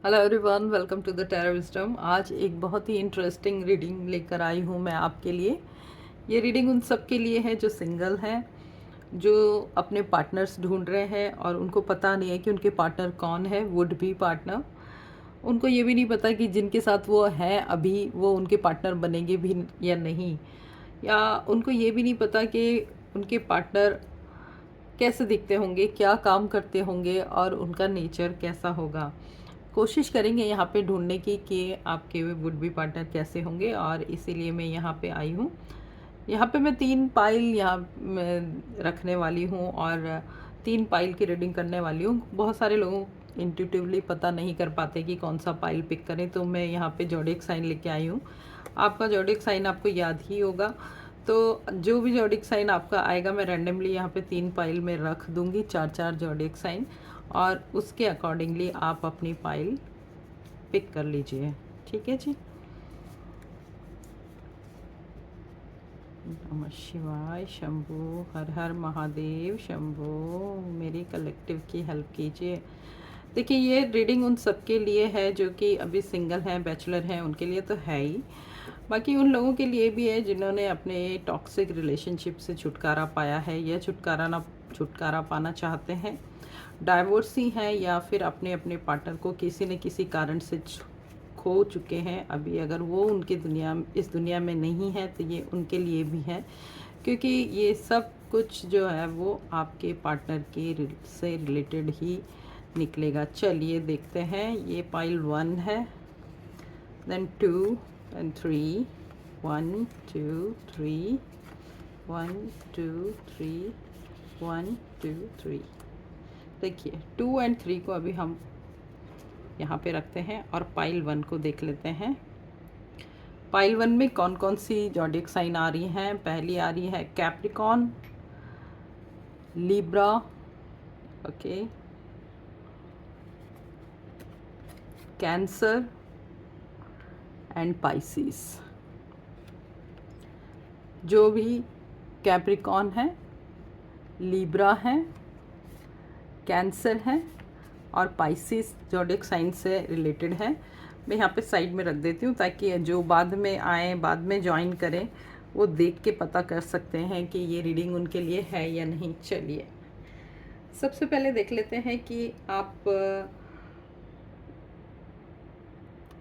Hello everyone, welcome to the Tarot Wisdom. आज एक बहुत ही इंटरेस्टिंग रीडिंग लेकर आई हूँ मैं आपके लिए। ये रीडिंग उन सब के लिए है जो सिंगल हैं, जो अपने पार्टनर्स ढूंढ रहे हैं और उनको पता नहीं है कि उनके पार्टनर कौन है, वुड बी पार्टनर। उनको ये भी नहीं पता कि जिनके साथ वो हैं अभी वो उनके पार्टनर बनेंगे भी या नहीं, या उनको ये भी नहीं पता कि उनके पार्टनर कैसे दिखते होंगे, क्या काम करते होंगे और उनका नेचर कैसा होगा। कोशिश करेंगे यहाँ पे ढूंढने की कि आपके वुड बी पार्टनर कैसे होंगे, और इसीलिए मैं यहाँ पे आई हूँ। यहाँ पे मैं 3 पाइल यहाँ मैं रखने वाली हूँ और 3 पाइल की रीडिंग करने वाली हूँ। बहुत सारे लोगों इंट्यूटिवली पता नहीं कर पाते कि कौन सा पाइल पिक करें, तो मैं यहाँ पे ज़ोडिएक साइन लेके आई हूँ। आपका ज़ोडिएक साइन आपको याद ही होगा, तो जो भी ज़ोडिएक साइन आपका आएगा मैं रैंडमली यहाँ पे 3 पाइल में रख दूँगी, 4-4 ज़ोडिएक साइन, और उसके अकॉर्डिंगली आप अपनी पाइल पिक कर लीजिए। ठीक है जी। नमः शिवाय, शंभू, हर हर महादेव, शंभू, मेरी कलेक्टिव की हेल्प कीजिए। देखिए, ये रीडिंग उन सब के लिए है जो कि अभी सिंगल हैं, बैचलर हैं, उनके लिए तो है ही। बाकी उन लोगों के लिए भी है जिन्होंने अपने टॉक्सिक रिलेशनशिप से छुटकारा पाया है या छुटकारा पाना चाहते हैं, डाइवोर्सी हैं, या फिर अपने अपने पार्टनर को किसी न किसी कारण से खो चुके हैं। अभी अगर वो उनकी इस दुनिया में नहीं है तो ये उनके लिए भी है, क्योंकि ये सब कुछ जो है वो आपके पार्टनर के से रिलेटेड ही निकलेगा। चलिए देखते हैं। ये पाइल 1 है, देन 2 एंड 3, 1 2 3, 1 2 3, 1 2 3। देखिए 2 एंड 3 को अभी हम यहाँ पे रखते हैं और पाइल 1 को देख लेते हैं। पाइल 1 में कौन कौन सी ज़ोडिएक साइन आ रही हैं। पहली आ रही है Capricorn, Libra, okay, cancer and Pisces. जो भी कैप्रिकॉन है, लिब्रा है, कैंसर है और पाइसिस ज़ोडिएक साइन से रिलेटेड है, मैं यहाँ पे साइड में रख देती हूँ ताकि जो बाद में आए, बाद में ज्वाइन करें, वो देख के पता कर सकते हैं कि ये रीडिंग उनके लिए है या नहीं। चलिए सबसे पहले देख लेते हैं कि आप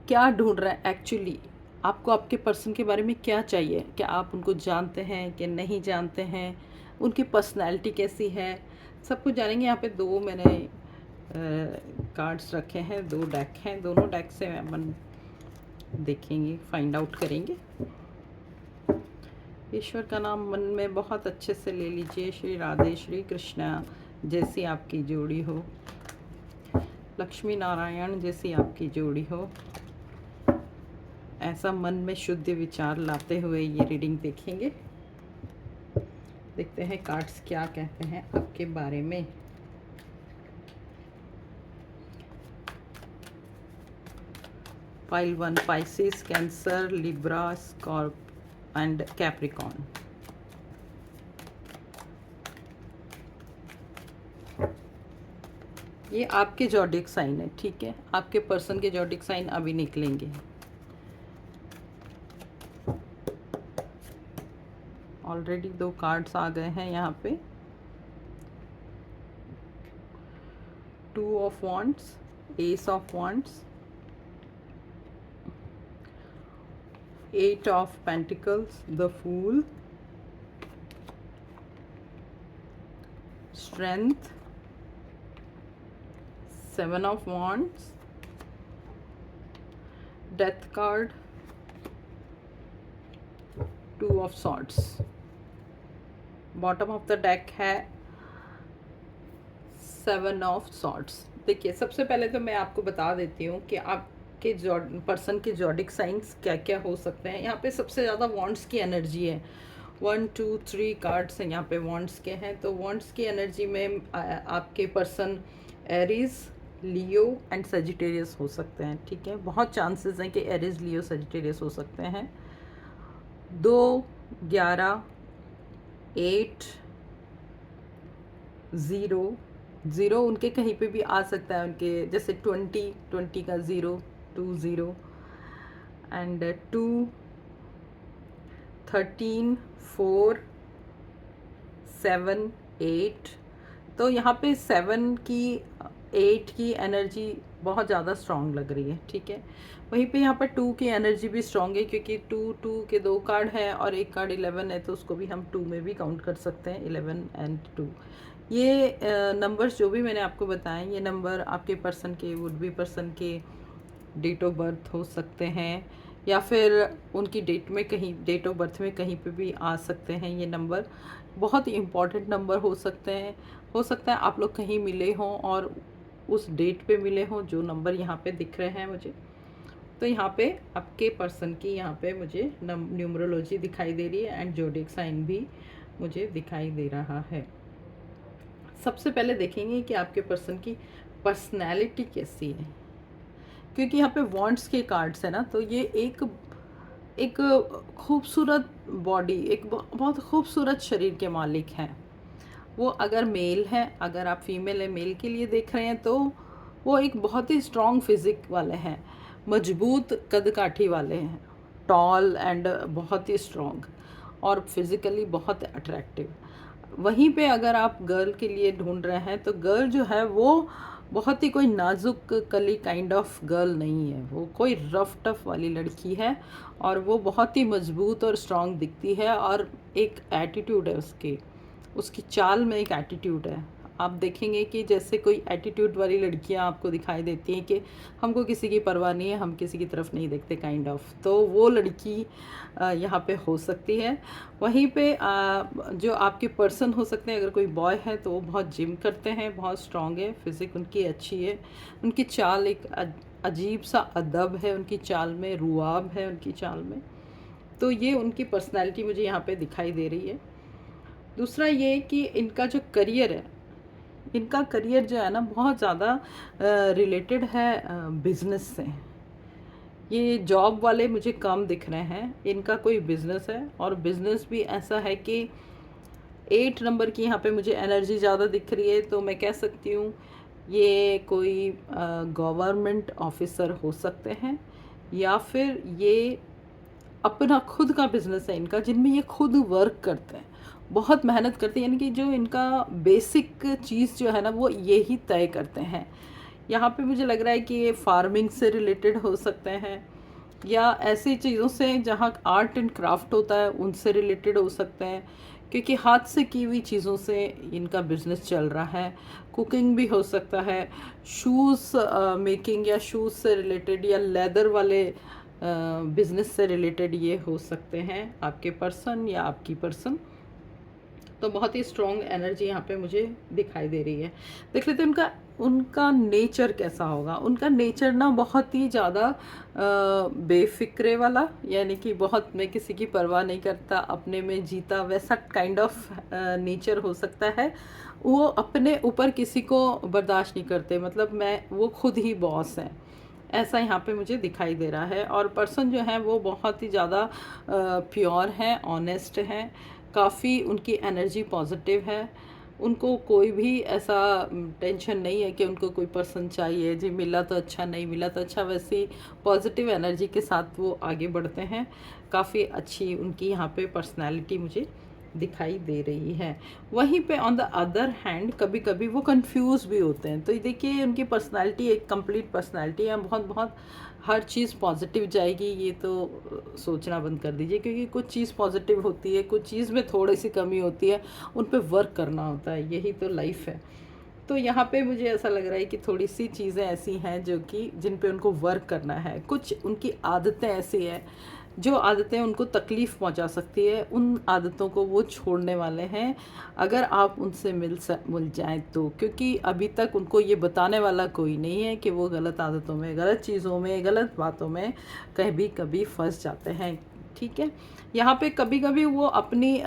क्या ढूंढ रहे हैं एक्चुअली। आपको आपके पर्सन के बारे में क्या चाहिए, क्या आप उनको जानते हैं कि नहीं जानते हैं, उनकी पर्सनैलिटी कैसी है, सब कुछ जानेंगे। यहाँ पे 2 मैंने कार्ड्स रखे हैं, 2 डेक हैं, दोनों डेक से अपन देखेंगे, फाइंड आउट करेंगे। ईश्वर का नाम मन में बहुत अच्छे से ले लीजिए। श्री राधे श्री कृष्णा जैसी आपकी जोड़ी हो, लक्ष्मी नारायण जैसी आपकी जोड़ी हो, ऐसा मन में शुद्ध विचार लाते हुए ये रीडिंग देखेंगे। देखते हैं कार्ड्स क्या कहते हैं आपके बारे में। Pile 1 Pisces, Cancer, Libra, Scorp and Capricorn. ये आपके ज़ोडिएक साइन है, ठीक है। आपके पर्सन के ज़ोडिएक साइन अभी निकलेंगे। ऑलरेडी 2 कार्ड्स आ गए हैं यहाँ पे। 2 of wands, ace of wands, 8 of pentacles, the fool, strength, 7 of wands, death card, 2 of swords. Bottom of the deck है 7 ऑफ सॉर्ड्स। देखिए सबसे पहले तो मैं आपको बता देती हूँ कि आपके पर्सन के ज़ोडिएक साइंस क्या क्या हो सकते हैं। यहाँ पे सबसे ज़्यादा वॉन्ड्स की एनर्जी है। 1 2 3 कार्ड्स हैं यहाँ पे वॉन्ड्स के हैं, तो वॉन्ड्स की एनर्जी में आपके person Aries, Leo and Sagittarius हो सकते हैं, ठीक है। बहुत चांसेस हैं कि एरीज, लियो, सजिटेरियस हो सकते हैं। 2 11 8 0 ज़ीरो उनके कहीं पे भी आ सकता है, उनके जैसे 20 का ज़ीरो, 20 एंड 2, 13, 4, 7, 8। तो यहाँ पे 7 की, 8 की एनर्जी बहुत ज़्यादा स्ट्रॉन्ग लग रही है, ठीक है। वहीं पे यहाँ पर 2 की एनर्जी भी स्ट्रॉन्ग है, क्योंकि 2 के 2 कार्ड हैं और एक कार्ड 11 है, तो उसको भी हम 2 में भी काउंट कर सकते हैं, 11 एंड 2। ये नंबर्स जो भी मैंने आपको बताए, ये नंबर आपके पर्सन के, वुड बी पर्सन के डेट ऑफ बर्थ हो सकते हैं, या फिर उनकी डेट में कहीं, डेट ऑफ बर्थ में कहीं पे भी आ सकते हैं। ये नंबर बहुत ही इम्पॉर्टेंट नंबर हो सकते हैं। हो सकता है आप लोग कहीं मिले हों और उस डेट पे मिले हों, जो नंबर यहाँ पे दिख रहे हैं मुझे। तो यहाँ पे आपके पर्सन की, यहाँ पे मुझे न्यूमरोलॉजी दिखाई दे रही है एंड जोडिक साइन भी मुझे दिखाई दे रहा है। सबसे पहले देखेंगे कि आपके पर्सन की पर्सनैलिटी कैसी है, क्योंकि यहाँ पे वॉन्ट्स के कार्ड्स है ना, तो ये एक एक खूबसूरत बॉडी, एक बहुत खूबसूरत शरीर के मालिक हैं वो। अगर मेल है, अगर आप फीमेल है, मेल के लिए देख रहे हैं, तो वो एक बहुत ही स्ट्रॉन्ग फिजिक वाले हैं, मजबूत कद काठी वाले हैं, टॉल एंड बहुत ही स्ट्रॉन्ग और फिज़िकली बहुत अट्रैक्टिव। वहीं पे अगर आप गर्ल के लिए ढूंढ रहे हैं, तो गर्ल जो है वो बहुत ही कोई नाजुक कली काइंड ऑफ गर्ल नहीं है, वो कोई रफ टफ वाली लड़की है और वो बहुत ही मजबूत और स्ट्रॉन्ग दिखती है, और एक एटीट्यूड है उसकी चाल में एक एटीट्यूड है। आप देखेंगे कि जैसे कोई एटीट्यूड वाली लड़कियां आपको दिखाई देती हैं कि हमको किसी की परवाह नहीं है, हम किसी की तरफ नहीं देखते काइंड ऑफ, तो वो लड़की यहाँ पे हो सकती है। वहीं पे जो आपके पर्सन हो सकते हैं, अगर कोई बॉय है तो वो बहुत जिम करते हैं, बहुत स्ट्रॉन्ग है, फिज़िक उनकी अच्छी है, उनकी चाल एक अजीब सा अदब है, उनकी चाल में रुआब है, उनकी चाल में। तो ये उनकी पर्सनैलिटी मुझे यहाँ पे दिखाई दे रही है। दूसरा ये कि इनका जो करियर है, इनका करियर जो है ना, बहुत ज़्यादा रिलेटेड है बिजनेस से। ये जॉब वाले मुझे कम दिख रहे हैं, इनका कोई बिजनेस है, और बिजनेस भी ऐसा है कि 8 नंबर की यहाँ पे मुझे एनर्जी ज़्यादा दिख रही है, तो मैं कह सकती हूँ ये कोई गवर्नमेंट ऑफिसर हो सकते हैं, या फिर ये अपना खुद का बिजनेस है इनका, जिनमें ये खुद वर्क करते हैं, बहुत मेहनत करते हैं, यानी कि जो इनका बेसिक चीज़ जो है ना, वो यही तय करते हैं। यहाँ पे मुझे लग रहा है कि ये फार्मिंग से रिलेटेड हो सकते हैं, या ऐसी चीज़ों से जहाँ आर्ट एंड क्राफ्ट होता है उनसे रिलेटेड हो सकते हैं, क्योंकि हाथ से की हुई चीज़ों से इनका बिजनेस चल रहा है। कुकिंग भी हो सकता है, शूज़ मेकिंग या शूज़ से रिलेटेड, या लेदर वाले बिजनेस से रिलेटेड ये हो सकते हैं आपके पर्सन या आपकी पर्सन। तो बहुत ही स्ट्रॉन्ग एनर्जी यहाँ पे मुझे दिखाई दे रही है। देख लेते हैं उनका उनका नेचर कैसा होगा। उनका नेचर ना बहुत ही ज़्यादा बेफिक्रे वाला, यानी कि बहुत, मैं किसी की परवाह नहीं करता, अपने में जीता, वैसा काइंड ऑफ नेचर हो सकता है। वो अपने ऊपर किसी को बर्दाश्त नहीं करते, मतलब वो खुद ही बॉस हैं, ऐसा यहाँ पे मुझे दिखाई दे रहा है। और पर्सन जो है वो बहुत ही ज़्यादा प्योर हैं, ऑनेस्ट हैं, काफ़ी उनकी एनर्जी पॉजिटिव है, उनको कोई भी ऐसा टेंशन नहीं है कि उनको कोई पर्सन चाहिए, जी मिला तो अच्छा, नहीं मिला तो अच्छा, वैसी पॉजिटिव एनर्जी के साथ वो आगे बढ़ते हैं। काफ़ी अच्छी उनकी यहाँ पे पर्सनैलिटी मुझे दिखाई दे रही है। वहीं पे ऑन द अदर हैंड कभी कभी वो कंफ्यूज भी होते हैं। तो ये देखिए उनकी पर्सनालिटी एक कंप्लीट पर्सनालिटी है, बहुत बहुत हर चीज़ पॉजिटिव जाएगी, ये तो सोचना बंद कर दीजिए, क्योंकि कुछ चीज़ पॉजिटिव होती है, कुछ चीज़ में थोड़ी सी कमी होती है, उन पे वर्क करना होता है, यही तो लाइफ है। तो यहाँ पे मुझे ऐसा लग रहा है कि थोड़ी सी चीज़ें ऐसी हैं जो कि जिन पे उनको वर्क करना है। कुछ उनकी आदतें ऐसी हैं, जो आदतें उनको तकलीफ़ पहुंचा सकती है, उन आदतों को वो छोड़ने वाले हैं, अगर आप उनसे मिल जाएं तो। क्योंकि अभी तक उनको ये बताने वाला कोई नहीं है कि वो गलत आदतों में, गलत चीज़ों में, गलत बातों में कभी कभी फंस जाते हैं, ठीक है। यहाँ पे कभी कभी वो अपनी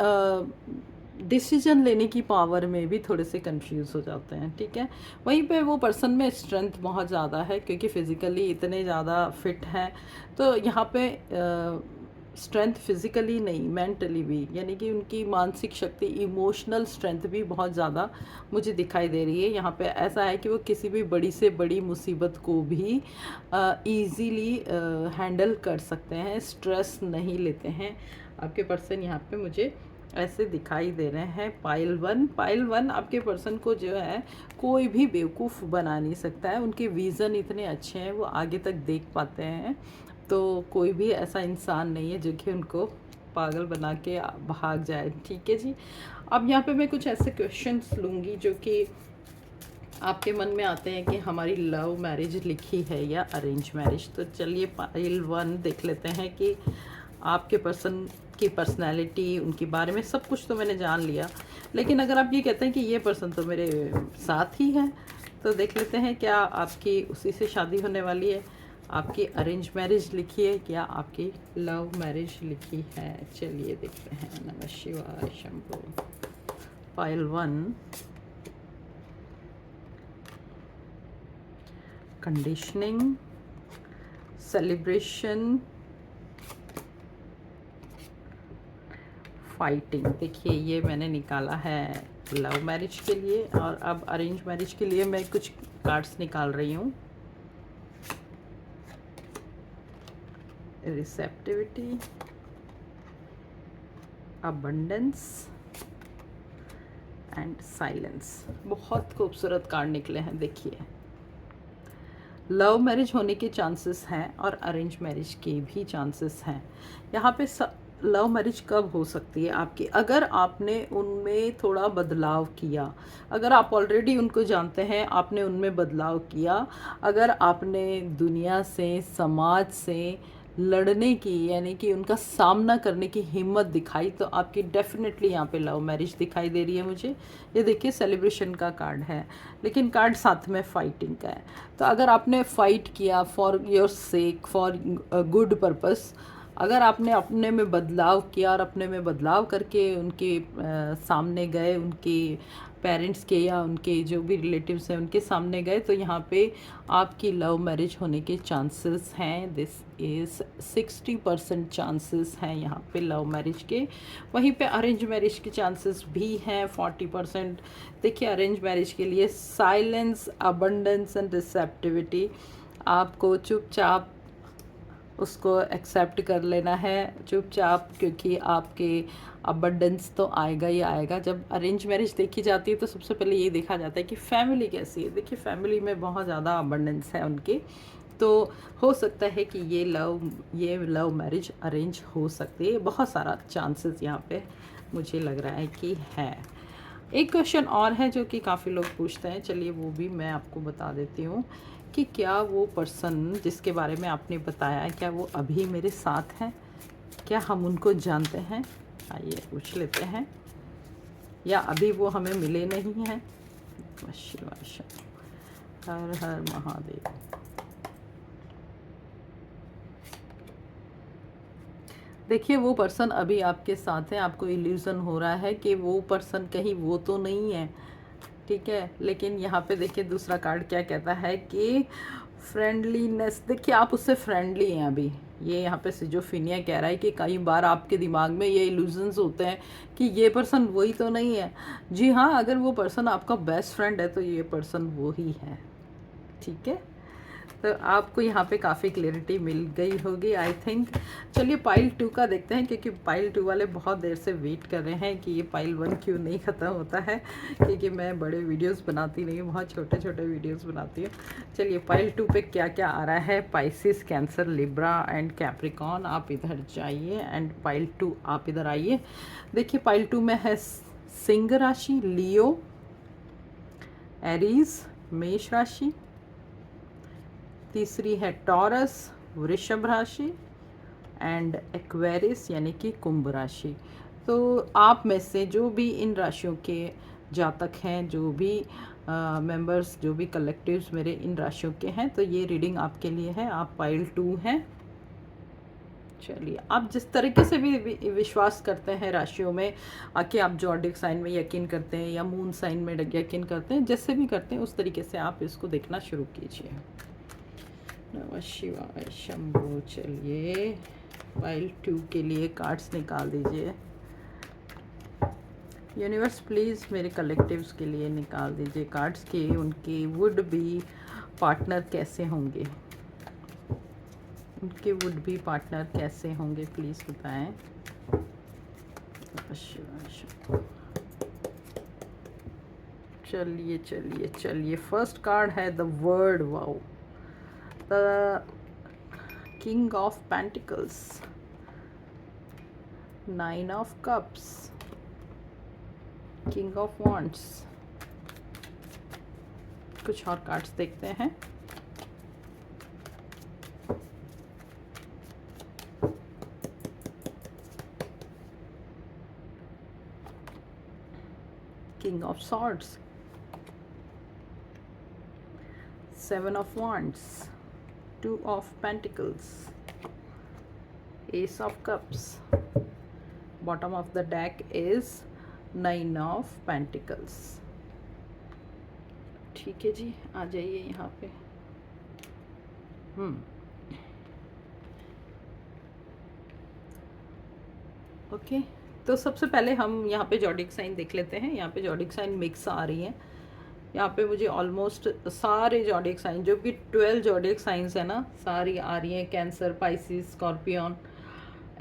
डिसीजन लेने की पावर में भी थोड़े से कंफ्यूज हो जाते हैं, ठीक है। वहीं पे वो पर्सन में स्ट्रेंथ बहुत ज़्यादा है, क्योंकि फिज़िकली इतने ज़्यादा फिट हैं, तो यहाँ पे स्ट्रेंथ फिज़िकली नहीं, मेंटली भी, यानी कि उनकी मानसिक शक्ति, इमोशनल स्ट्रेंथ भी बहुत ज़्यादा मुझे दिखाई दे रही है। यहाँ पे ऐसा है कि वो किसी भी बड़ी से बड़ी मुसीबत को भी ईज़िली हैंडल कर सकते हैं, स्ट्रेस नहीं लेते हैं। आपके पर्सन यहाँ पे मुझे ऐसे दिखाई दे रहे हैं। पाइल वन आपके पर्सन को जो है कोई भी बेवकूफ़ बना नहीं सकता है। उनके विज़न इतने अच्छे हैं, वो आगे तक देख पाते हैं, तो कोई भी ऐसा इंसान नहीं है जो कि उनको पागल बना के भाग जाए। ठीक है जी। अब यहाँ पे मैं कुछ ऐसे क्वेश्चंस लूँगी जो कि आपके मन में आते हैं कि हमारी लव मैरिज लिखी है या अरेंज मैरिज। तो चलिए पाइल वन देख लेते हैं कि आपके पर्सन की पर्सनैलिटी, उनके बारे में सब कुछ तो मैंने जान लिया, लेकिन अगर आप ये कहते हैं कि ये पर्सन तो मेरे साथ ही है, तो देख लेते हैं क्या आपकी उसी से शादी होने वाली है, आपकी अरेंज मैरिज लिखी है या आपकी लव मैरिज लिखी है। चलिए देखते हैं। नमः शिवाय Shambho. Pile one, conditioning, celebration, fighting. देखिए ये मैंने निकाला है लव मैरिज के लिए, और अब अरेंज मैरिज के लिए मैं कुछ कार्ड्स निकाल रही हूँ। Receptivity, abundance and silence. बहुत खूबसूरत कार्ड निकले हैं। देखिए लव मैरिज होने के चांसेस हैं और अरेंज मैरिज के भी चांसेस हैं। यहाँ पे लव मैरिज कब हो सकती है आपकी, अगर आपने उनमें थोड़ा बदलाव किया, अगर आप ऑलरेडी उनको जानते हैं, आपने उनमें बदलाव किया, अगर आपने दुनिया से, समाज से लड़ने की, यानी कि उनका सामना करने की हिम्मत दिखाई, तो आपकी डेफिनेटली यहाँ पे लव मैरिज दिखाई दे रही है मुझे। ये देखिए सेलिब्रेशन का कार्ड है, लेकिन कार्ड साथ में फाइटिंग का है। तो अगर आपने फाइट किया for your sake, for good purpose, अगर आपने अपने में बदलाव किया और अपने में बदलाव करके उनके सामने गए, उनके पेरेंट्स के या उनके जो भी रिलेटिव्स हैं उनके सामने गए, तो यहाँ पे आपकी लव मैरिज होने के चांसेस हैं। दिस इज़ 60% चांसेस हैं यहाँ पे लव मैरिज के। वहीं पे अरेंज मैरिज के चांसेस भी हैं 40%। देखिए अरेंज मैरिज के लिए साइलेंस, अबंडेंस एंड रिसेप्टिविटी, आपको चुपचाप उसको एक्सेप्ट कर लेना है, चुपचाप, क्योंकि आपके अबंडेंस तो आएगा ही आएगा। जब अरेंज मैरिज देखी जाती है तो सबसे पहले ये देखा जाता है कि फैमिली कैसी है। देखिए फैमिली में बहुत ज़्यादा अबंडेंस है उनके, तो हो सकता है कि ये लव मैरिज अरेंज हो सकती है। बहुत सारा चांसेस यहाँ पे मुझे लग रहा है कि है। एक क्वेश्चन और है जो कि काफ़ी लोग पूछते हैं, चलिए वो भी मैं आपको बता देती हूँ कि क्या वो पर्सन जिसके बारे में आपने बताया है, क्या वो अभी मेरे साथ हैं, क्या हम उनको जानते हैं? आइए पूछ लेते हैं, या अभी वो हमें मिले नहीं हैं। शिवाय, हर हर महादेव। देखिए वो पर्सन अभी आपके साथ है, आपको इल्यूज़न हो रहा है कि वो पर्सन कहीं वो तो नहीं है, ठीक है। लेकिन यहाँ पे देखिए दूसरा कार्ड क्या कहता है कि फ्रेंडलीनेस। देखिए आप उससे फ्रेंडली हैं अभी। ये यहाँ पे सिजोफिनिया कह रहा है कि कई बार आपके दिमाग में ये इल्यूजन्स होते हैं कि ये पर्सन वही तो नहीं है। जी हाँ, अगर वो पर्सन आपका बेस्ट फ्रेंड है तो ये पर्सन वो ही है, ठीक है। तो आपको यहाँ पे काफ़ी क्लैरिटी मिल गई होगी आई थिंक। चलिए पाइल 2 का देखते हैं, क्योंकि पाइल 2 वाले बहुत देर से वेट कर रहे हैं कि ये पाइल 1 क्यों नहीं ख़त्म होता है, क्योंकि मैं बड़े वीडियोस बनाती नहीं हूँ, बहुत छोटे छोटे वीडियोस बनाती हूँ। चलिए पाइल 2 पे क्या क्या आ रहा है। Pisces, Cancer, Libra and Capricorn, आप इधर जाइए, एंड पाइल 2 आप इधर आइए। देखिए पाइल 2 में है सिंह राशि, लियो, एरीज, मेष राशि, तीसरी है टॉरस, वृषभ राशि, एंड एक्वेरियस यानी कि कुंभ राशि। तो आप में से जो भी इन राशियों के जातक हैं, जो भी मेंबर्स, जो भी कलेक्टिव्स मेरे इन राशियों के हैं, तो ये रीडिंग आपके लिए है। आप पाइल 2 हैं। चलिए आप जिस तरीके से भी विश्वास करते हैं राशियों में, कि आप जॉडिक साइन में यकीन करते हैं या मून साइन में यकीन करते हैं, जैसे भी करते हैं उस तरीके से आप इसको देखना शुरू कीजिए। नमः शिवाय शंभो। चलिए पाइल 2 के लिए कार्ड्स निकाल दीजिए। यूनिवर्स प्लीज़ मेरे कलेक्टिव्स के लिए निकाल दीजिए कार्ड्स के उनके वुड बी पार्टनर कैसे होंगे, उनके वुड बी पार्टनर कैसे होंगे प्लीज़ बताएं। चलिए चलिए चलिए, फर्स्ट कार्ड है the word, wow, the king of pentacles, 9 of cups, king of wands. कुछ और कार्ड्स देखते हैं। King of swords, 7 of wands, 2 of pentacles, ace of cups, bottom of the deck is 9 of pentacles। ठीक है जी, आ जाइए यहाँ पे। ओके, तो सबसे पहले हम यहाँ पे जॉडिक साइन देख लेते हैं। यहाँ पे जॉडिक साइन मिक्स आ रही हैं। यहाँ पे मुझे ऑलमोस्ट सारे जॉडिक साइन, जो कि 12 जॉडिक साइंस है ना, सारी आ रही हैं। कैंसर, पाइसिस, स्कॉर्पियन,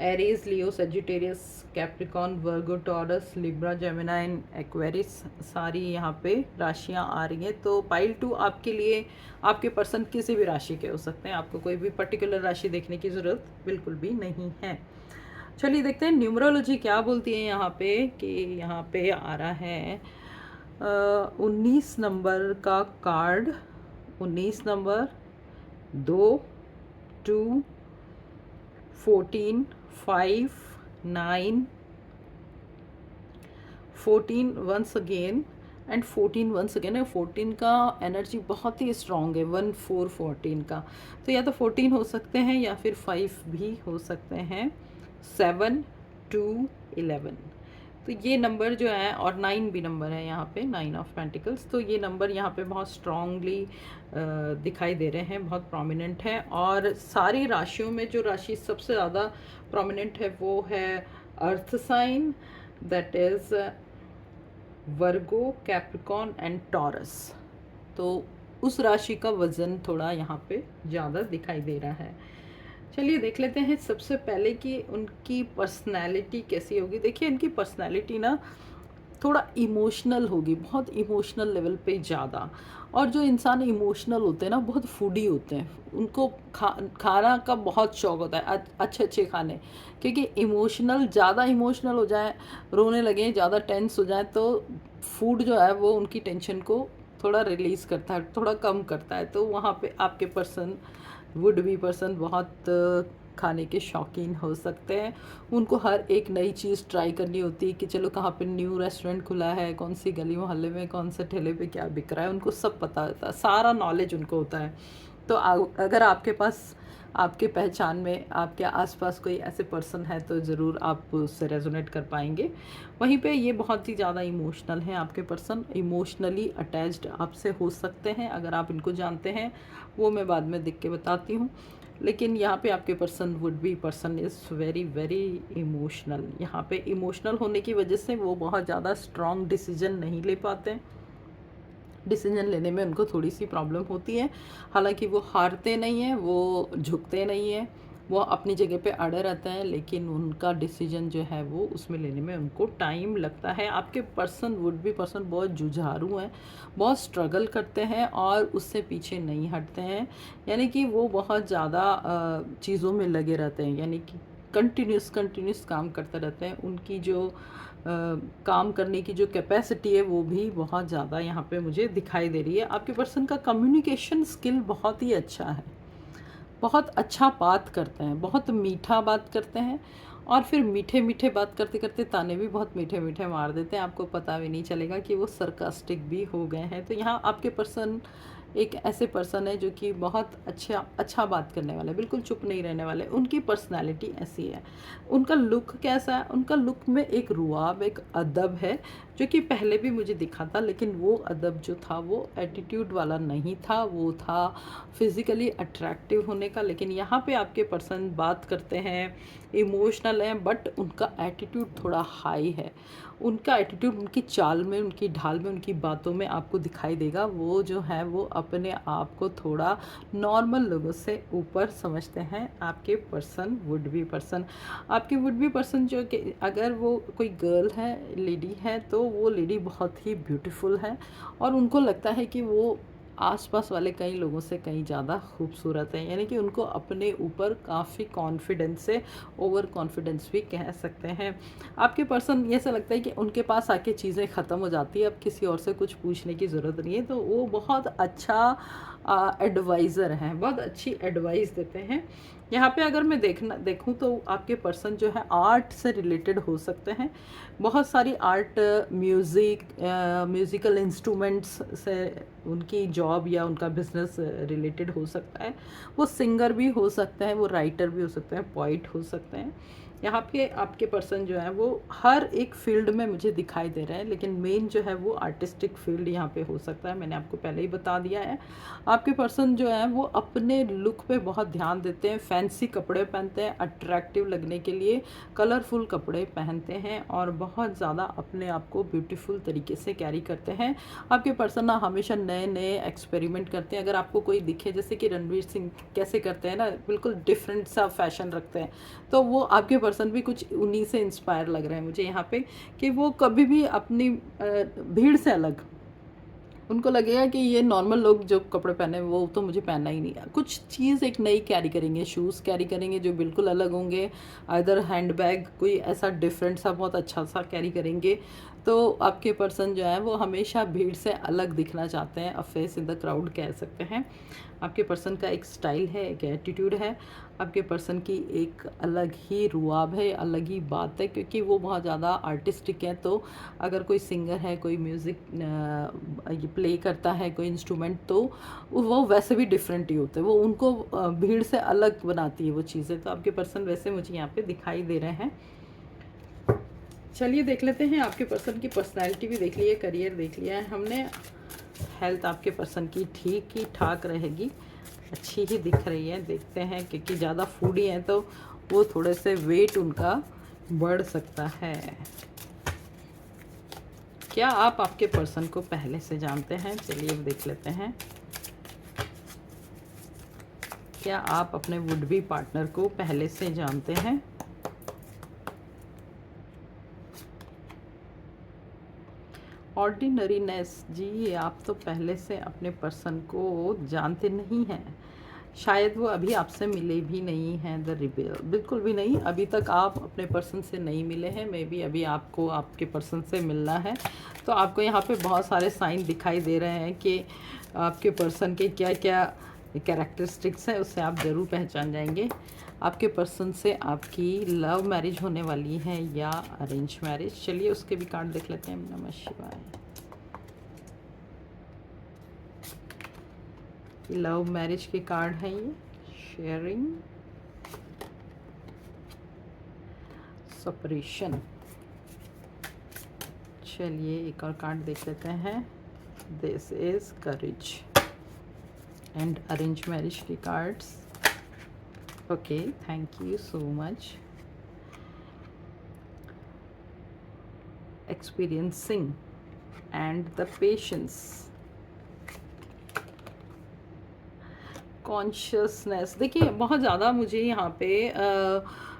एरीज, लियो, सेजिटेरियस, कैप्रिकॉन, वर्गो, टॉरस, लिब्रा, जेमिनाइन, एक्वेरिस, सारी यहाँ पे राशियाँ आ रही हैं। तो पाइल 2 आपके लिए, आपके पर्सन किसी भी राशि के हो सकते हैं। आपको कोई भी पर्टिकुलर राशि देखने की ज़रूरत बिल्कुल भी नहीं है। चलिए देखते हैं न्यूमरोलॉजी क्या बोलती है यहाँ पे। कि यहाँ पे आ रहा है 19 नंबर का card, 19 number, 2, 2, 14, 5, 9, 14 once again and 14 once again. 14 का एनर्जी बहुत ही स्ट्रॉन्ग है, 1, 4, 14 का। तो या तो 14 हो सकते हैं या फिर 5 भी हो सकते हैं, 7, 2, 11। तो ये नंबर जो है, और 9 भी नंबर है यहाँ पे, 9 ऑफ पेंटिकल्स। तो ये नंबर यहाँ पे बहुत स्ट्रांगली दिखाई दे रहे हैं, बहुत प्रोमिनेंट है। और सारी राशियों में जो राशि सबसे ज़्यादा प्रोमिनेंट है वो है earth sign, that is Virgo, Capricorn and Taurus. तो उस राशि का वज़न थोड़ा यहाँ पे ज़्यादा दिखाई दे रहा है। चलिए देख लेते हैं सबसे पहले कि उनकी पर्सनैलिटी कैसी होगी। देखिए इनकी पर्सनैलिटी ना थोड़ा इमोशनल होगी, बहुत इमोशनल लेवल पे ज़्यादा। और जो इंसान इमोशनल होते हैं ना, बहुत फूडी होते हैं, उनको खाना का बहुत शौक़ होता है, अच्छे अच्छे खाने। क्योंकि इमोशनल, ज़्यादा इमोशनल हो जाए, रोने लगे, ज़्यादा टेंस हो जाए, तो फूड जो है वो उनकी टेंशन को थोड़ा रिलीज़ करता है, थोड़ा कम करता है। तो वहाँ पे आपके पर्सन, वुड बी पर्सन, बहुत खाने के शौकीन हो सकते हैं। उनको हर एक नई चीज़ ट्राई करनी होती है कि चलो कहाँ पे न्यू रेस्टोरेंट खुला है, कौन सी गली मोहल्ले में, कौन से ठेले पे क्या बिक रहा है, उनको सब पता होता है, सारा नॉलेज उनको होता है। तो अगर आपके पास, आपके पहचान में, आपके आसपास कोई ऐसे पर्सन है तो ज़रूर आप उससे रेजोनेट कर पाएंगे। वहीं पे ये बहुत ही ज़्यादा इमोशनल हैं आपके पर्सन, इमोशनली अटैच्ड आपसे हो सकते हैं। अगर आप इनको जानते हैं वो मैं बाद में देख के बताती हूँ। लेकिन यहाँ पे आपके person, would be person, is very very emotional. यहाँ पे इमोशनल होने की वजह से वो बहुत ज़्यादा स्ट्रॉन्ग डिसीजन नहीं ले पाते हैं। डिसीजन लेने में उनको थोड़ी सी प्रॉब्लम होती है। हालांकि वो हारते नहीं हैं, वो झुकते नहीं हैं, वो अपनी जगह पे अड़े रहते हैं, लेकिन उनका डिसीजन जो है वो उसमें लेने में उनको टाइम लगता है। आपके पर्सन, वुड बी पर्सन, बहुत जुझारू हैं, बहुत स्ट्रगल करते हैं और उससे पीछे नहीं हटते हैं। यानी कि वो बहुत ज़्यादा चीज़ों में लगे रहते हैं, यानी कि कंटिन्यूस काम करते रहते हैं। उनकी जो काम करने की जो कैपेसिटी है वो भी बहुत ज़्यादा यहाँ पे मुझे दिखाई दे रही है। आपके पर्सन का कम्युनिकेशन स्किल बहुत ही अच्छा है, बहुत अच्छा बात करते हैं, बहुत मीठा बात करते हैं। और फिर मीठे मीठे बात करते करते ताने भी बहुत मीठे मीठे मार देते हैं, आपको पता भी नहीं चलेगा कि वो सरकास्टिक भी हो गए हैं। तो यहाँ आपके पर्सन एक ऐसे पर्सन है जो कि बहुत अच्छा बात करने वाले, बिल्कुल चुप नहीं रहने वाले। उनकी पर्सनालिटी ऐसी है। उनका लुक कैसा है? उनका लुक में एक रुआब, एक अदब है जो कि पहले भी मुझे दिखा था, लेकिन वो अदब जो था वो एटीट्यूड वाला नहीं था, वो था फिज़िकली अट्रैक्टिव होने का। लेकिन यहाँ पे आपके पर्सन बात करते हैं, इमोशनल हैं, बट उनका एटीट्यूड थोड़ा हाई है। उनका एटीट्यूड उनकी चाल में, उनकी ढाल में, उनकी बातों में आपको दिखाई देगा। वो जो है वो अपने आप को थोड़ा नॉर्मल लोगों से ऊपर समझते हैं। आपके पर्सन, वुड बी पर्सन, आपके वुड बी पर्सन जो कि अगर वो कोई गर्ल है, लेडी है, तो वो लेडी बहुत ही ब्यूटीफुल है और उनको लगता है कि वो आसपास वाले कई लोगों से कहीं ज़्यादा खूबसूरत है। यानी कि उनको अपने ऊपर काफ़ी कॉन्फिडेंस से, ओवर कॉन्फिडेंस भी कह सकते हैं। आपके पर्सन ये ऐसा लगता है कि उनके पास आके चीज़ें ख़त्म हो जाती है, अब किसी और से कुछ पूछने की ज़रूरत नहीं है। तो वो बहुत अच्छा एडवाइज़र हैं, बहुत अच्छी एडवाइस देते हैं। यहाँ पे अगर मैं देखूँ तो आपके पर्सन जो है आर्ट से रिलेटेड हो सकते हैं। बहुत सारी आर्ट, म्यूज़िकल इंस्ट्रूमेंट्स से उनकी जॉब या उनका बिजनेस रिलेटेड हो सकता है। वो सिंगर भी हो सकते हैं, वो राइटर भी हो सकते हैं, पोइट हो सकते हैं। यहाँ पे आपके पर्सन जो है वो हर एक फील्ड में मुझे दिखाई दे रहे हैं, लेकिन मेन जो है वो आर्टिस्टिक फील्ड यहाँ पे हो सकता है। मैंने आपको पहले ही बता दिया है। आपके पर्सन जो है वो अपने लुक पे बहुत ध्यान देते हैं, फैंसी कपड़े पहनते हैं, अट्रैक्टिव लगने के लिए कलरफुल कपड़े पहनते हैं और बहुत ज़्यादा अपने आप को ब्यूटीफुल तरीके से कैरी करते हैं। आपके पर्सन ना हमेशा नए नए एक्सपेरिमेंट करते हैं। अगर आपको कोई दिखे, जैसे कि रणवीर सिंह कैसे करते हैं ना, बिल्कुल डिफरेंट सा फैशन रखते हैं, तो वो आपके पर्सन भी कुछ उन्हीं से इंस्पायर लग रहे हैं मुझे यहाँ पे, कि वो कभी भी अपनी भीड़ से अलग, उनको लगेगा कि ये नॉर्मल लोग जो कपड़े पहने वो तो मुझे पहनना ही नहीं है। कुछ चीज़ एक नई कैरी करेंगे, शूज़ कैरी करेंगे जो बिल्कुल अलग होंगे, अदर हैंडबैग कोई ऐसा डिफरेंट सा बहुत अच्छा सा कैरी करेंगे। तो आपके पर्सन जो है वो हमेशा भीड़ से अलग दिखना चाहते हैं, अ फेस इन द क्राउड कह सकते हैं। आपके पर्सन का एक स्टाइल है, एक एटीट्यूड है। आपके पर्सन की एक अलग ही रुआब है, अलग ही बात है, क्योंकि वो बहुत ज़्यादा आर्टिस्टिक है। तो अगर कोई सिंगर है, कोई म्यूज़िक ये प्ले करता है, कोई इंस्ट्रूमेंट, तो वो वैसे भी डिफरेंट ही होते हैं। वो उनको भीड़ से अलग बनाती है वो चीज़ें। तो आपके पर्सन वैसे मुझे यहाँ पे दिखाई दे रहे हैं। चलिए देख लेते हैं, आपके पर्सन की पर्सनैलिटी भी देख ली है, करियर देख लिया है हमने। हेल्थ आपके पर्सन की ठीक ही ठाक रहेगी, अच्छी ही दिख रही है। देखते हैं, क्योंकि ज़्यादा फूडी हैं तो वो थोड़े से वेट उनका बढ़ सकता है। क्या आप आपके पर्सन को पहले से जानते हैं? चलिए अब देख लेते हैं। क्या आप अपने वुड बी पार्टनर को पहले से जानते हैं? ऑर्डिनरीनेस, जी आप तो पहले से अपने पर्सन को जानते नहीं हैं। शायद वो अभी आपसे मिले भी नहीं हैं। द रिबेल, बिल्कुल भी नहीं, अभी तक आप अपने पर्सन से नहीं मिले हैं। मे बी अभी आपको आपके पर्सन से मिलना है। तो आपको यहाँ पे बहुत सारे साइन दिखाई दे रहे हैं कि आपके पर्सन के क्या क्या कैरेक्टरिस्टिक्स हैं, उससे आप ज़रूर पहचान जाएंगे। आपके पर्सन से आपकी लव मैरिज होने वाली है या अरेंज मैरिज। चलिए उसके भी कार्ड देख लेते हैं। नमः शिवाय। लव मैरिज के कार्ड हैं ये। Sharing, separation. चलिए एक और कार्ड देख लेते हैं। This is courage and arrange marriage की cards. Okay, thank you so much. Experiencing and the patience, consciousness. देखिए बहुत ज़्यादा मुझे यहाँ पे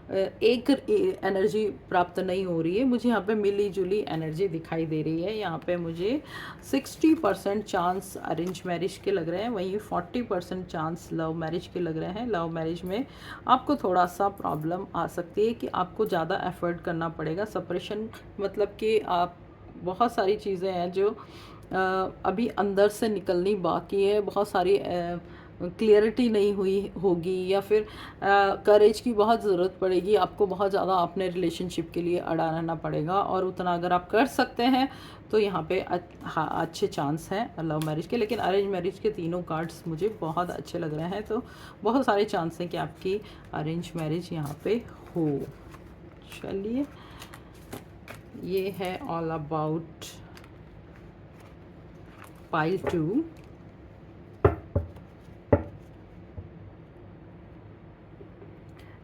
एक एनर्जी प्राप्त नहीं हो रही है, मुझे यहाँ पे मिली जुली एनर्जी दिखाई दे रही है। यहाँ पे मुझे 60% चांस अरेंज मैरिज के लग रहे हैं, वहीं 40% चांस लव मैरिज के लग रहे हैं। लव मैरिज में आपको थोड़ा सा प्रॉब्लम आ सकती है कि आपको ज़्यादा एफर्ट करना पड़ेगा। सेपरेशन मतलब कि आप बहुत सारी चीज़ें हैं जो अभी अंदर से निकलनी बाकी है, बहुत सारी क्लियरिटी नहीं हुई होगी, या फिर करेज की बहुत ज़रूरत पड़ेगी। आपको बहुत ज़्यादा अपने रिलेशनशिप के लिए अड़ा रहना पड़ेगा, और उतना अगर आप कर सकते हैं तो यहाँ पे हाँ अच्छे चांस हैं लव मैरिज के। लेकिन अरेंज मैरिज के तीनों कार्ड्स मुझे बहुत अच्छे लग रहे हैं, तो बहुत सारे चांस हैं कि आपकी अरेंज मैरिज यहाँ पे हो। चलिए ये है all about pile 2।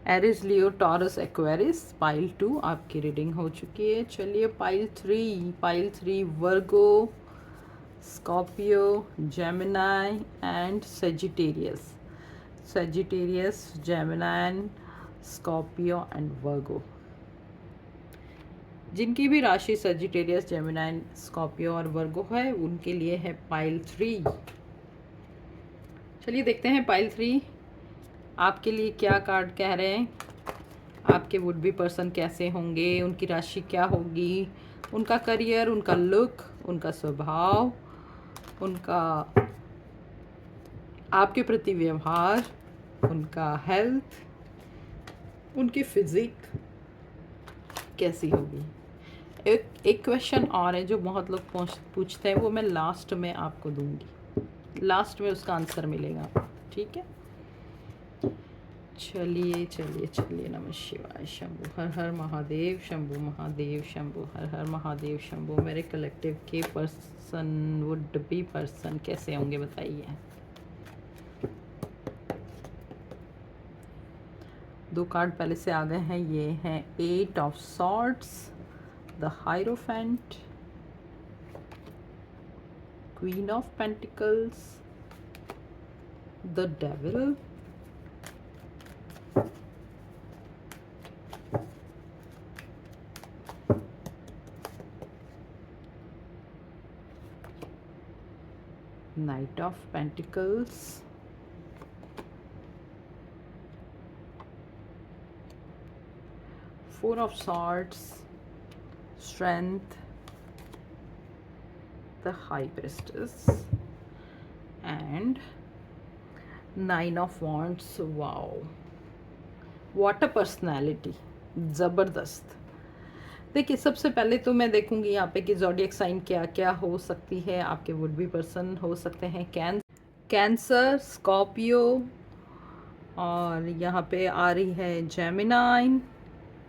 Aries, Leo, Taurus, Aquarius, pile 2 आपकी रीडिंग हो चुकी है। चलिए pile 3। Pile 3 Virgo, Scorpio, Gemini and Sagittarius. Sagittarius, Gemini, Scorpio and Virgo. जिनकी भी राशि सेजिटेरियस, जेमिनाई, स्कॉर्पियो और वर्गो है उनके लिए है पाइल 3। चलिए देखते हैं पाइल 3 आपके लिए क्या कार्ड कह रहे हैं। आपके वुड बी पर्सन कैसे होंगे, उनकी राशि क्या होगी, उनका करियर, उनका लुक, उनका स्वभाव, उनका आपके प्रति व्यवहार, उनका हेल्थ, उनकी फिजिक कैसी होगी। एक क्वेश्चन और है जो बहुत लोग पूछते हैं, वो मैं लास्ट में आपको दूंगी। लास्ट में उसका आंसर मिलेगा, ठीक है। चलिए चलिए चलिए, नमः शिवाय, शंभु हर हर महादेव, शंभु महादेव, शंभु हर हर महादेव, शंभु। मेरे कलेक्टिव के पर्सन, वुड बी पर्सन कैसे होंगे बताइए। 2 कार्ड पहले से आ गए हैं। ये हैं 8 of swords, the hierophant, queen of pentacles, the devil, Knight of Pentacles, Four of Swords, Strength, the High Priestess and Nine of Wands. Wow, what a personality, ज़बरदस्त। देखिए सबसे पहले तो मैं देखूंगी यहाँ पे कि ज़ोडिएक साइन क्या क्या हो सकती है। आपके वुड बी पर्सन हो सकते हैं कैंसर, स्कॉर्पियो, और यहाँ पे आ रही है जेमिनाई।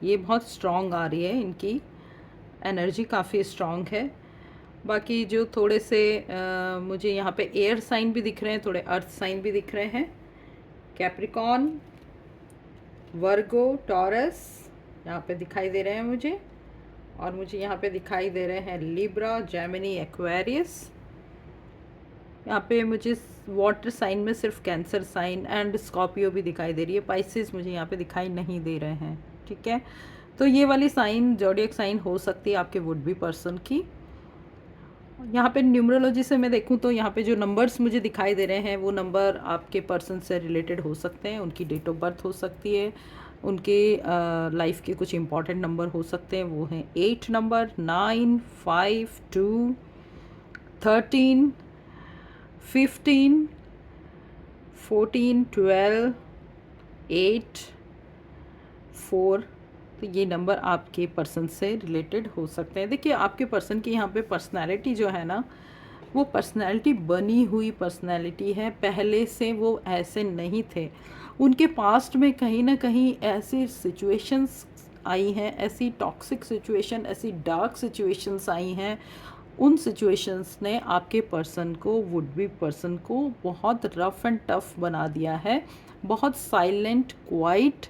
ये बहुत स्ट्रॉन्ग आ रही है, इनकी एनर्जी काफ़ी स्ट्रॉन्ग है। बाकी जो थोड़े से मुझे यहाँ पे एयर साइन भी दिख रहे हैं, थोड़े अर्थ साइन भी दिख रहे हैं। कैप्रिकॉन, वर्गो, टॉरस यहाँ पे दिखाई दे रहे हैं मुझे, और मुझे यहाँ पे दिखाई दे रहे हैं लिब्रा, जेमिनी, एक्वेरियस। यहाँ पे मुझे वाटर साइन में सिर्फ कैंसर साइन एंड स्कॉर्पियो भी दिखाई दे रही है। पाइसेस मुझे यहाँ पे दिखाई नहीं दे रहे हैं, ठीक है। तो ये वाली साइन ज़ोडिएक साइन हो सकती है आपके वुड बी पर्सन की। यहाँ पे न्यूमरोलॉजी से मैं देखूँ तो यहाँ पे जो नंबर्स मुझे दिखाई दे रहे हैं वो नंबर आपके पर्सन से रिलेटेड हो सकते हैं। उनकी डेट ऑफ बर्थ हो सकती है, उनके लाइफ के कुछ इंपॉर्टेंट नंबर हो सकते हैं। वो हैं 8 नंबर, 9, 5, 2, 13, 15, 14, 12, 8, 4। तो ये नंबर आपके पर्सन से रिलेटेड हो सकते हैं। देखिए आपके पर्सन की यहाँ पे पर्सनैलिटी जो है ना, वो पर्सनैलिटी बनी हुई पर्सनैलिटी है। पहले से वो ऐसे नहीं थे। उनके पास्ट में कहीं ना कहीं ऐसी सिचुएशंस आई हैं, ऐसी टॉक्सिक सिचुएशन, ऐसी डार्क सिचुएशंस आई हैं। उन सिचुएशंस ने आपके पर्सन को, वुड बी पर्सन को बहुत रफ़ एंड टफ बना दिया है। बहुत साइलेंट, क्वाइट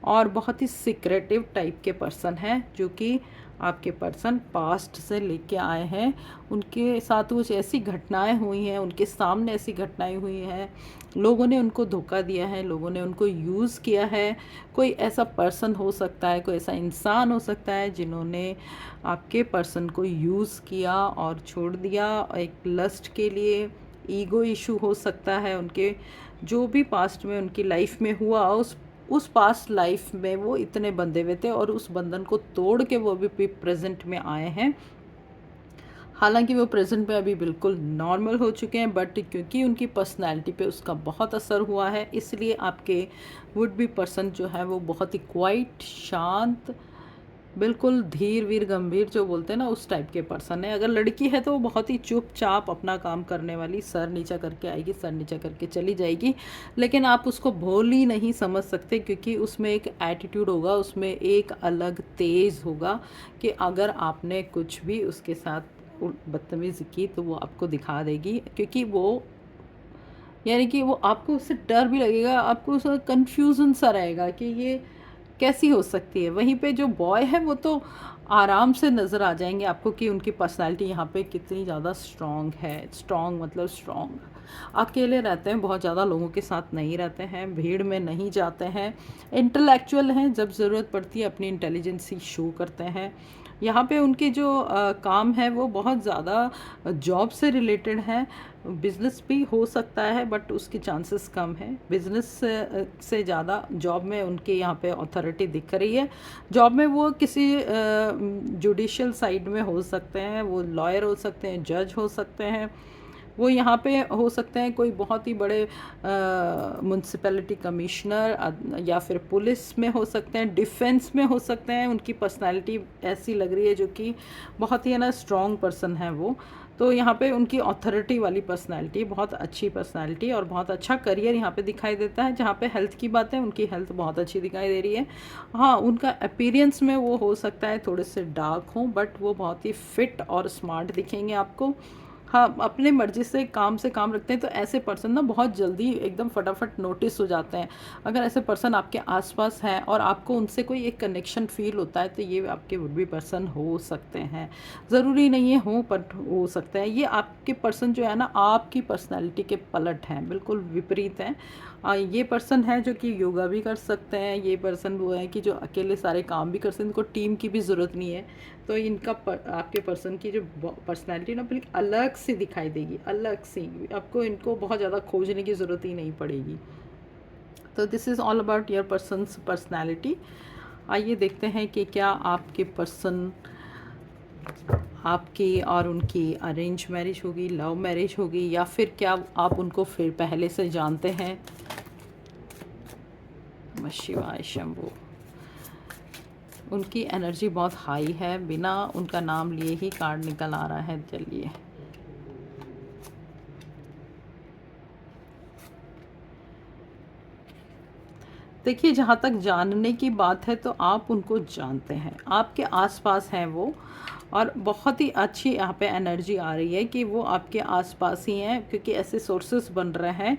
और बहुत ही सीक्रेटिव टाइप के पर्सन हैं, जो कि आपके पर्सन पास्ट से लेके आए हैं। उनके साथ कुछ ऐसी घटनाएं हुई हैं, उनके सामने ऐसी घटनाएं हुई हैं, लोगों ने उनको धोखा दिया है, लोगों ने उनको यूज़ किया है। कोई ऐसा पर्सन हो सकता है, कोई ऐसा इंसान हो सकता है जिन्होंने आपके पर्सन को यूज़ किया और छोड़ दिया एक लस्ट के लिए। ईगो इशू हो सकता है उनके, जो भी पास्ट में उनकी लाइफ में हुआ, उस पास्ट लाइफ में वो इतने बंधे हुए थे और उस बंधन को तोड़ के वो भी प्रेजेंट में आए हैं। हालांकि वो प्रेजेंट में अभी बिल्कुल नॉर्मल हो चुके हैं, बट क्योंकि उनकी पर्सनैलिटी पे उसका बहुत असर हुआ है, इसलिए आपके वुड बी पर्सन जो है वो बहुत ही क्वाइट, शांत, बिल्कुल धीर वीर गंभीर जो बोलते हैं ना, उस टाइप के पर्सन है। अगर लड़की है तो वो बहुत ही चुपचाप अपना काम करने वाली, सर नीचा करके आएगी, सर नीचा करके चली जाएगी। लेकिन आप उसको भोली नहीं समझ सकते, क्योंकि उसमें एक एटीट्यूड होगा, उसमें एक अलग तेज़ होगा कि अगर आपने कुछ भी उसके साथ बदतमीज़ी की तो वो आपको दिखा देगी। क्योंकि वो, यानी कि वो, आपको उससे डर भी लगेगा, आपको उसका कन्फ्यूज़न सा रहेगा कि ये कैसी हो सकती है। वहीं पे जो बॉय है वो तो आराम से नज़र आ जाएंगे आपको कि उनकी पर्सनैलिटी यहाँ पे कितनी ज़्यादा स्ट्रॉन्ग है। स्ट्रॉन्ग मतलब स्ट्रॉन्ग, अकेले रहते हैं, बहुत ज़्यादा लोगों के साथ नहीं रहते हैं, भीड़ में नहीं जाते हैं, इंटेलेक्चुअल हैं, जब ज़रूरत पड़ती है अपनी इंटेलिजेंसी शो करते हैं। यहाँ पे उनके जो काम है वो बहुत ज़्यादा जॉब से रिलेटेड है। बिज़नेस भी हो सकता है बट उसके चांसेस कम है। बिज़नेस से ज़्यादा जॉब में उनके यहाँ पे अथॉरिटी दिख रही है। जॉब में वो किसी जुडिशियल साइड में हो सकते हैं, वो लॉयर हो सकते हैं, जज हो सकते हैं, वो यहाँ पे हो सकते हैं कोई बहुत ही बड़े म्यूनसिपैलिटी कमिश्नर, या फिर पुलिस में हो सकते हैं, डिफेंस में हो सकते हैं। उनकी पर्सनालिटी ऐसी लग रही है जो कि बहुत ही है ना स्ट्रॉन्ग पर्सन है वो। तो यहाँ पे उनकी अथॉरिटी वाली पर्सनालिटी, बहुत अच्छी पर्सनालिटी और बहुत अच्छा करियर यहाँ पे दिखाई देता है। जहाँ पे हेल्थ की बात है, उनकी हेल्थ बहुत अच्छी दिखाई दे रही है। हाँ, उनका अपीयरेंस में वो हो सकता है थोड़े से डार्क हों, बट वो बहुत ही फिट और स्मार्ट दिखेंगे आपको। हाँ, अपने मर्ज़ी से काम रखते हैं, तो ऐसे पर्सन ना बहुत जल्दी एकदम फटाफट नोटिस हो जाते हैं। अगर ऐसे पर्सन आपके आसपास हैं और आपको उनसे कोई एक कनेक्शन फ़ील होता है, तो ये आपके वुड बी पर्सन हो सकते हैं। ज़रूरी नहीं है हो, बट हो सकता है। ये आपके पर्सन जो है ना, आपकी पर्सनैलिटी के पलट हैं, बिल्कुल विपरीत हैं। ये पर्सन है जो कि योगा भी कर सकते हैं। ये पर्सन वो है कि जो अकेले सारे काम भी कर सकते हैं, इनको टीम की भी ज़रूरत नहीं है। तो इनका आपके पर्सन की जो पर्सनैलिटी ना बिल्कुल अलग सी दिखाई देगी, अलग सी। आपको इनको बहुत ज़्यादा खोजने की ज़रूरत ही नहीं पड़ेगी। तो this is all about your persons personality. आइए देखते हैं कि क्या आपके पर्सन, आपकी और उनकी अरेंज मैरिज होगी, लव मैरिज होगी, या फिर क्या आप उनको फिर पहले से जानते हैं। नमः शिवाय शंभू। उनकी एनर्जी बहुत हाई है, बिना उनका नाम लिए ही कार्ड निकल आ रहा है। चलिए, देखिए, जहाँ तक जानने की बात है तो आप उनको जानते हैं, आपके आसपास हैं वो, और बहुत ही अच्छी यहाँ पे एनर्जी आ रही है कि वो आपके आसपास ही हैं। क्योंकि ऐसे सोर्सेस बन रहे हैं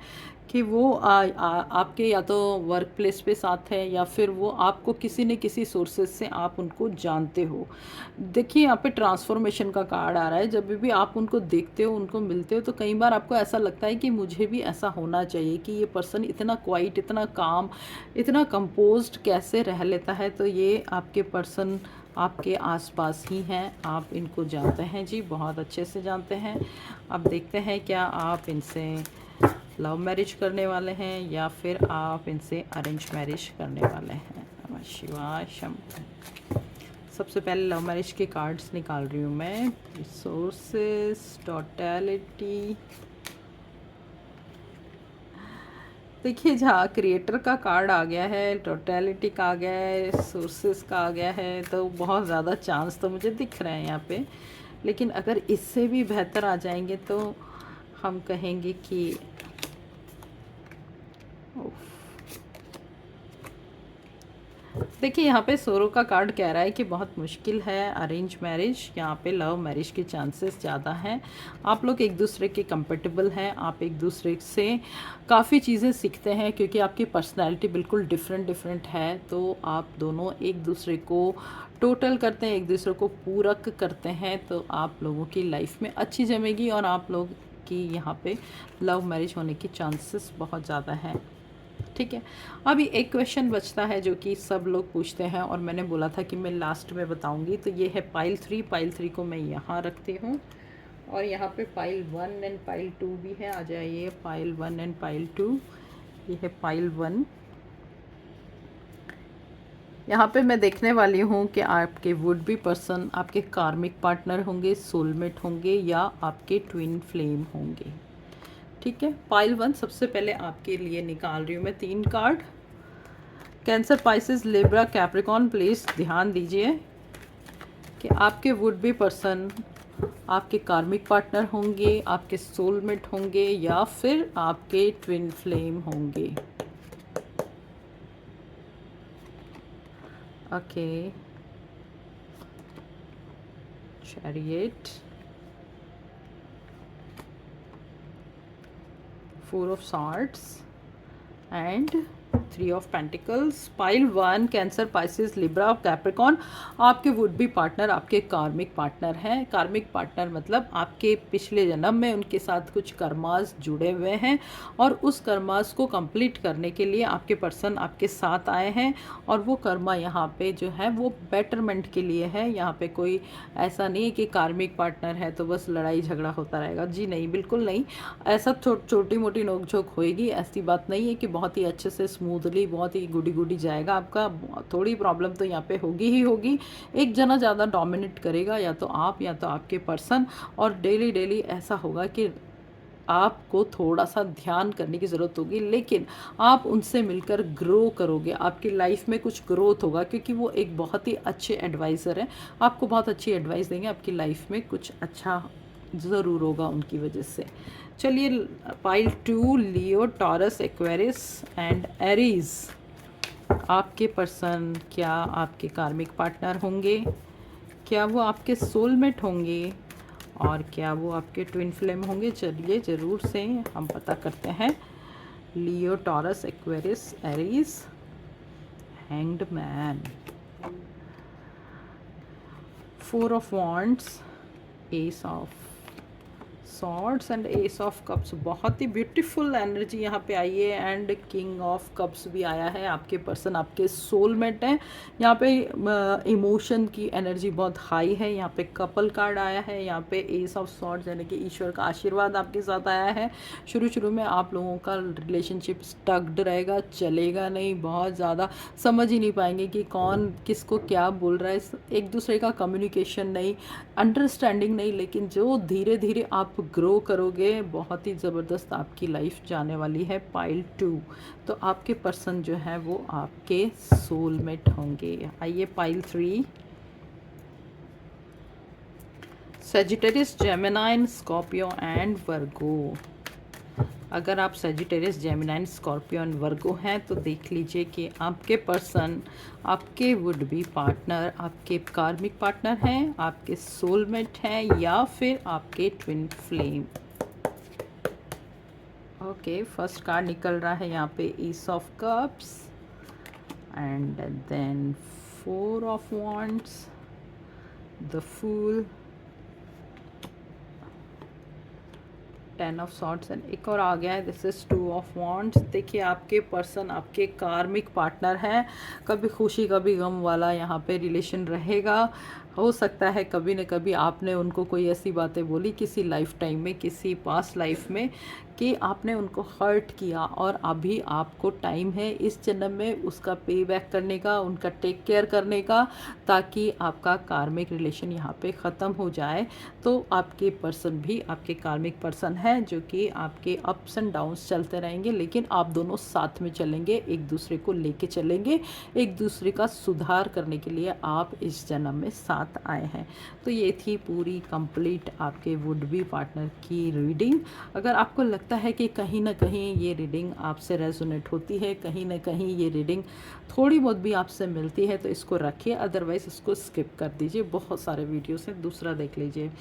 कि वो आपके या तो वर्क प्लेस पे साथ है, या फिर वो आपको किसी न किसी सोर्सेस से आप उनको जानते हो। देखिए, यहाँ पे ट्रांसफॉर्मेशन का कार्ड आ रहा है। जब भी आप उनको देखते हो, उनको मिलते हो, तो कई बार आपको ऐसा लगता है कि मुझे भी ऐसा होना चाहिए कि ये पर्सन इतना क्वाइट, इतना काम, इतना कंपोज्ड कैसे रह लेता है। तो ये आपके पर्सन आपके आसपास ही हैं, आप इनको जानते हैं जी, बहुत अच्छे से जानते हैं। अब देखते हैं क्या आप इनसे लव मैरिज करने वाले हैं या फिर आप इनसे अरेंज मैरिज करने वाले हैं। नमः शिवाय शंभू। सबसे पहले लव मैरिज के कार्ड्स निकाल रही हूँ मैं। Resources, totality. देखिए, जहाँ क्रिएटर का कार्ड आ गया है, टोटलिटी का आ गया है, सोर्सेस का आ गया है, तो बहुत ज़्यादा चांस तो मुझे दिख रहे हैं यहाँ पे। लेकिन अगर इससे भी बेहतर आ जाएंगे तो हम कहेंगे कि देखिए, यहाँ पे सोरो का कार्ड कह रहा है कि बहुत मुश्किल है अरेंज मैरिज। यहाँ पे लव मैरिज के चांसेस ज़्यादा हैं। आप लोग एक दूसरे के कंपेटेबल हैं, आप एक दूसरे से काफ़ी चीज़ें सीखते हैं, क्योंकि आपकी पर्सनैलिटी बिल्कुल डिफरेंट है। तो आप दोनों एक दूसरे को टोटल करते हैं, एक दूसरे को पूरक करते हैं, तो आप लोगों की लाइफ में अच्छी जमेगी और आप लोग की यहाँ पे लव मैरिज होने की चांसेस बहुत ज़्यादा हैं। ठीक है, अभी एक क्वेश्चन बचता है जो कि सब लोग पूछते हैं, और मैंने बोला था कि मैं लास्ट में बताऊंगी। तो ये है पाइल 3। पाइल 3 को मैं यहाँ रखती हूँ, और यहाँ पे पाइल 1 एंड पाइल 2 भी है। आ जाइए, पाइल 1 एंड पाइल 2। ये है पाइल 1। यहाँ पे मैं देखने वाली हूँ कि आपके वुड बी पर्सन आपके कार्मिक पार्टनर होंगे, सोलमेट होंगे, या आपके ट्विन फ्लेम होंगे। ठीक है, पाइल 1 सबसे पहले आपके लिए निकाल रही हूँ मैं 3 card. Cancer, Pisces, Libra, Capricorn, please ध्यान दीजिए। कि आपके वुड बी पर्सन आपके कार्मिक पार्टनर होंगे, आपके सोलमेट होंगे, या फिर आपके ट्विन फ्लेम होंगे। Okay, chariot, 4 of swords and 3 of pentacles। Pile 1 cancer, Pisces, Libra, Capricorn आपके वुड बी पार्टनर आपके कार्मिक पार्टनर हैं। कार्मिक पार्टनर मतलब आपके पिछले जन्म में उनके साथ कुछ कर्मास जुड़े हुए हैं और उस कर्मास को कंप्लीट करने के लिए आपके पर्सन आपके साथ आए हैं। और वो कर्मा यहाँ पे जो है वो बेटरमेंट के लिए है। यहाँ पे कोई ऐसा नहीं है कि कार्मिक पार्टनर है तो बस लड़ाई झगड़ा होता रहेगा। जी नहीं, बिल्कुल नहीं। ऐसा छोटी मोटी नोक-झोंक होएगी, ऐसी बात नहीं है कि बहुत ही अच्छे से स्मूथली बहुत ही गुडी गुडी जाएगा आपका। थोड़ी प्रॉब्लम तो यहाँ पे होगी ही होगी। एक जना ज़्यादा डोमिनेट करेगा, या तो आप या तो आपके पर्सन। और डेली डेली ऐसा होगा कि आपको थोड़ा सा ध्यान करने की ज़रूरत होगी, लेकिन आप उनसे मिलकर ग्रो करोगे। आपकी लाइफ में कुछ ग्रोथ होगा क्योंकि वो एक बहुत ही अच्छे एडवाइज़र हैं। आपको बहुत अच्छी एडवाइस देंगे, आपकी लाइफ में कुछ अच्छा ज़रूर होगा उनकी वजह से। चलिए, pile 2 Leo, Taurus, Aquarius and Aries. आपके पर्सन क्या आपके कार्मिक पार्टनर होंगे? क्या वो आपके सोलमेट होंगे? और क्या वो आपके ट्विन फ्लेम होंगे? चलिए ज़रूर से हम पता करते हैं। Leo, Taurus, Aquarius, Aries, hanged man, 4 of wands, ace of swords and ace of cups. बहुत ही ब्यूटीफुल एनर्जी यहाँ पे आई है। एंड किंग ऑफ कप्स भी आया है। आपके पर्सन आपके सोलमेट हैं। यहाँ पे इमोशन की एनर्जी बहुत हाई है। यहाँ पे कपल कार्ड आया है। यहाँ पे एस ऑफ सॉर्ड्स यानी कि ईश्वर का आशीर्वाद आपके साथ आया है। शुरू में आप लोगों का रिलेशनशिप स्टक्ड रहेगा, चलेगा नहीं, बहुत ज़्यादा समझ ही नहीं पाएंगे कि कौन किसको क्या बोल रहा है। एक दूसरे का कम्युनिकेशन नहीं, अंडरस्टैंडिंग नहीं। लेकिन जो धीरे धीरे आप ग्रो करोगे, बहुत ही ज़बरदस्त आपकी लाइफ जाने वाली है। पाइल 2 तो आपके पर्सन जो है वो आपके सोलमेट होंगे। आइए pile 3, Sagittarius, Gemini, Scorpio and Virgo. अगर आप Sagittarius, Gemini, Scorpio and Virgo हैं तो देख लीजिए कि आपके पर्सन आपके वुड बी पार्टनर आपके कार्मिक पार्टनर हैं, आपके सोलमेट हैं, या फिर आपके twin flame. Okay, first card निकल रहा है यहाँ पे ace of cups and then 4 of wands, the fool, 10 of swords and एक और आ गया है, दिस इज़ 2 ऑफ वॉन्ड्स। देखिए आपके पर्सन आपके कार्मिक पार्टनर हैं। कभी खुशी कभी गम वाला यहाँ पे रिलेशन रहेगा। हो सकता है कभी न कभी आपने उनको कोई ऐसी बातें बोली किसी लाइफ टाइम में, किसी पास्ट लाइफ में, कि आपने उनको हर्ट किया और अभी आपको टाइम है इस जन्म में उसका पे बैक करने का, उनका टेक केयर करने का, ताकि आपका कार्मिक रिलेशन यहाँ पे ख़त्म हो जाए। तो आपके पर्सन भी आपके कार्मिक पर्सन है जो कि आपके अप्स एंड डाउन्स चलते रहेंगे, लेकिन आप दोनों साथ में चलेंगे, एक दूसरे को लेके चलेंगे, एक दूसरे का सुधार करने के लिए आप इस जन्म में साथ आए हैं। तो ये थी पूरी कंप्लीट आपके वुड बी पार्टनर की रीडिंग। अगर आपको लगता है कि कहीं ना कहीं ये रीडिंग आपसे रेजोनेट होती है, कहीं ना कहीं ये रीडिंग थोड़ी बहुत भी आपसे मिलती है, तो इसको रखिए, अदरवाइज़ इसको स्किप कर दीजिए। बहुत सारे वीडियोस हैं, दूसरा देख लीजिए।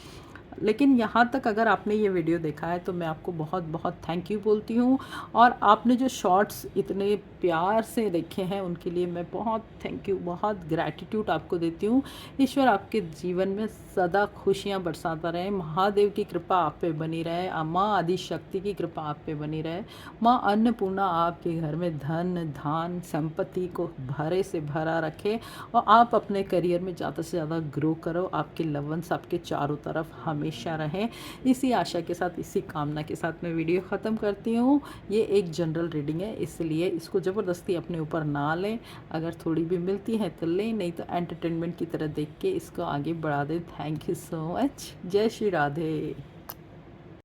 लेकिन यहाँ तक अगर आपने ये वीडियो देखा है तो मैं आपको बहुत बहुत थैंक यू बोलती हूँ। और आपने जो शॉर्ट्स इतने प्यार से देखे हैं उनके लिए मैं बहुत थैंक यू, बहुत ग्रैटिट्यूड आपको देती हूँ। ईश्वर आपके जीवन में सदा खुशियाँ बरसाता रहे, महादेव की कृपा आप पे बनी रहे, माँ आदि शक्ति की कृपा आप पे बनी रहे, माँ अन्नपूर्णा आपके घर में धन धान संपत्ति को भरे से भरा रखे, और आप अपने करियर में ज़्यादा से ज़्यादा ग्रो करो। आपके लव वंस आपके चारों तरफ हमेशा रहें। इसी आशा के साथ, इसी कामना के साथ मैं वीडियो ख़त्म करती हूँ। ये एक जनरल रीडिंग है, इसलिए इसको ज़बरदस्ती अपने ऊपर ना लें। अगर थोड़ी भी मिलती है तो लें, नहीं तो एंटरटेनमेंट की तरह देख के इसको आगे बढ़ा दें। Thank you so much. जय श्री राधे।